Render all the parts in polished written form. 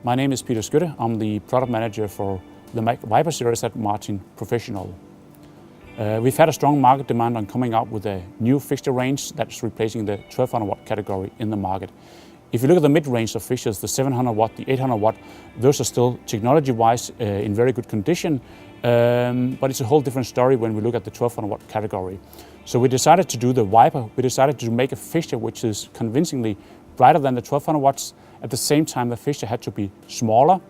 My name is Peter Skytte. I'm the product manager for the Viper series at Martin Professional. We've had a strong market demand on coming out with a new fixture range that's replacing the 1200 watt category in the market. If you look at the mid-range of fixtures, the 700 watt, the 800 watt, those are still technology-wise in very good condition, but it's a whole different story when we look at the 1200 watt category. So we decided to do the Viper. We decided to make a fixture which is convincingly brighter than the 1200 watts. At the same time, the fixture had to be smaller,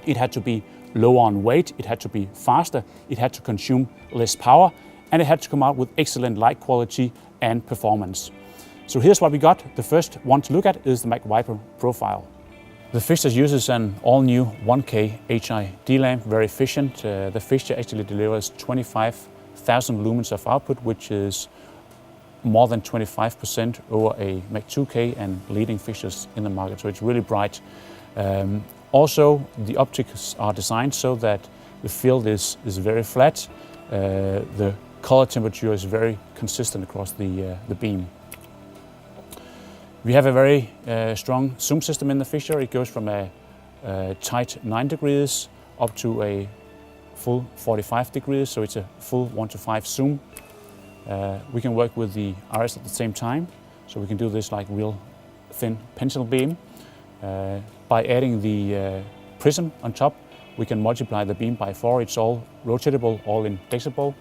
it had to be lower on weight, it had to be faster, it had to consume less power, and it had to come out with excellent light quality and performance. So here's what we got. The first one to look at is the Viper profile. The fixture uses an all-new 1K HID lamp, very efficient. The fixture actually delivers 25,000 lumens of output, which is more than 25% over a Mac 2K and leading fixtures in the market, so it's really bright. Also, the optics are designed so that the field is very flat. The color temperature is very consistent across the beam. We have a very strong zoom system in the fixture. It goes from a tight 9 degrees up to a full 45 degrees, so it's a full 1:5 zoom. We can work with the RS at the same time, so we can do this like real thin pencil beam. By adding the prism on top, we can multiply the beam by 4. It's all rotatable, all indexable.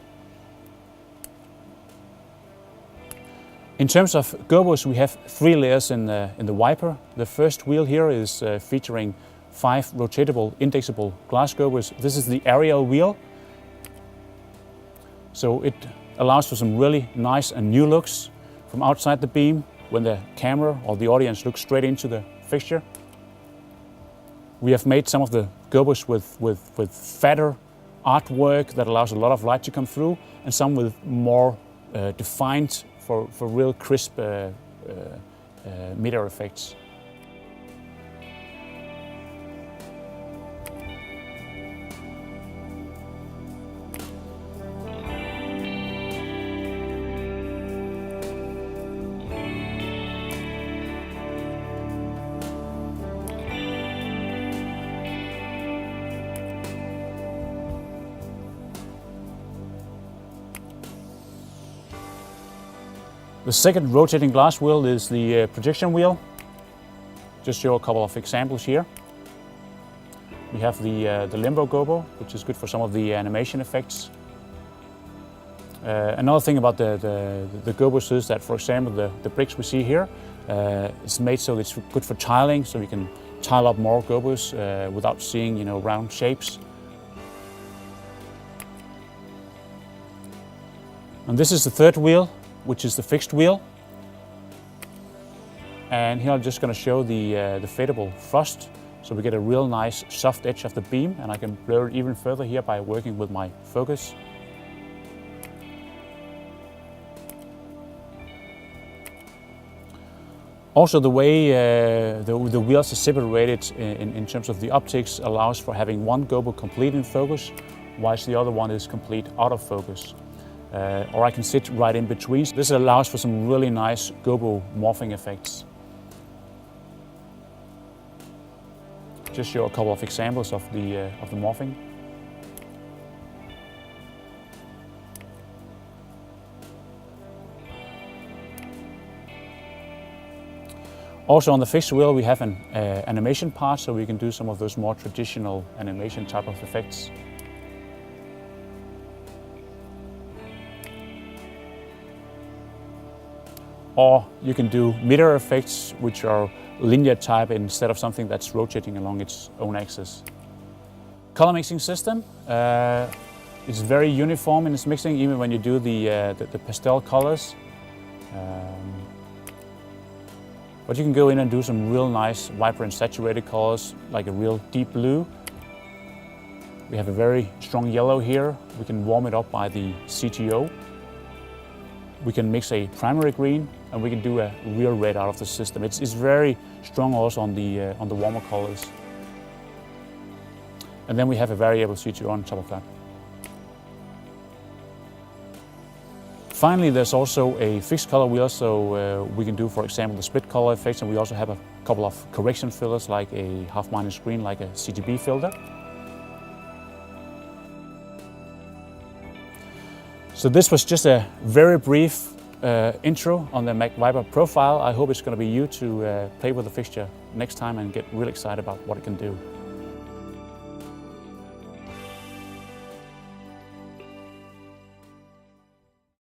In terms of Gobos, we have 3 layers in the Viper. The first wheel here is featuring 5 rotatable, indexable glass Gobos. This is the aerial wheel, so it allows for some really nice and new looks from outside the beam when the camera or the audience looks straight into the fixture. We have made some of the Gobos with fatter artwork that allows a lot of light to come through, and some with more defined for real crisp mirror effects. The second rotating glass wheel is the projection wheel. Just show a couple of examples here. We have the Limbo Gobo, which is good for some of the animation effects. Another thing about the Gobos is that, for example, the bricks we see here, it's made so it's good for tiling, so we can tile up more Gobos without seeing, round shapes. And this is the third wheel, which is the fixed wheel. And here I'm just going to show the fadable frost, so we get a real nice soft edge of the beam, and I can blur it even further here by working with my focus. Also, the way the wheels are separated in terms of the optics allows for having one Gobo complete in focus, whilst the other one is complete out of focus. Or I can sit right in between. This allows for some really nice Gobo morphing effects. Just show a couple of examples of the morphing. Also on the fixed wheel we have an animation part, so we can do some of those more traditional animation type of effects. Or you can do mirror effects, which are linear type instead of something that's rotating along its own axis. Color mixing system. It's very uniform in its mixing, even when you do the pastel colors. But you can go in and do some real nice, vibrant, saturated colors, like a real deep blue. We have a very strong yellow here. We can warm it up by the CTO. We can mix a primary green, and we can do a real red out of the system. It's very strong also on the warmer colors. And then we have a variable CTO on top of that. Finally, there's also a fixed color wheel, so we can do, for example, the split color effects, and we also have a couple of correction filters like a half-minus screen, like a CGB filter. So this was just a very brief intro on the Mac Viper profile. I hope it's going to be you to play with the fixture next time and get really excited about what it can do.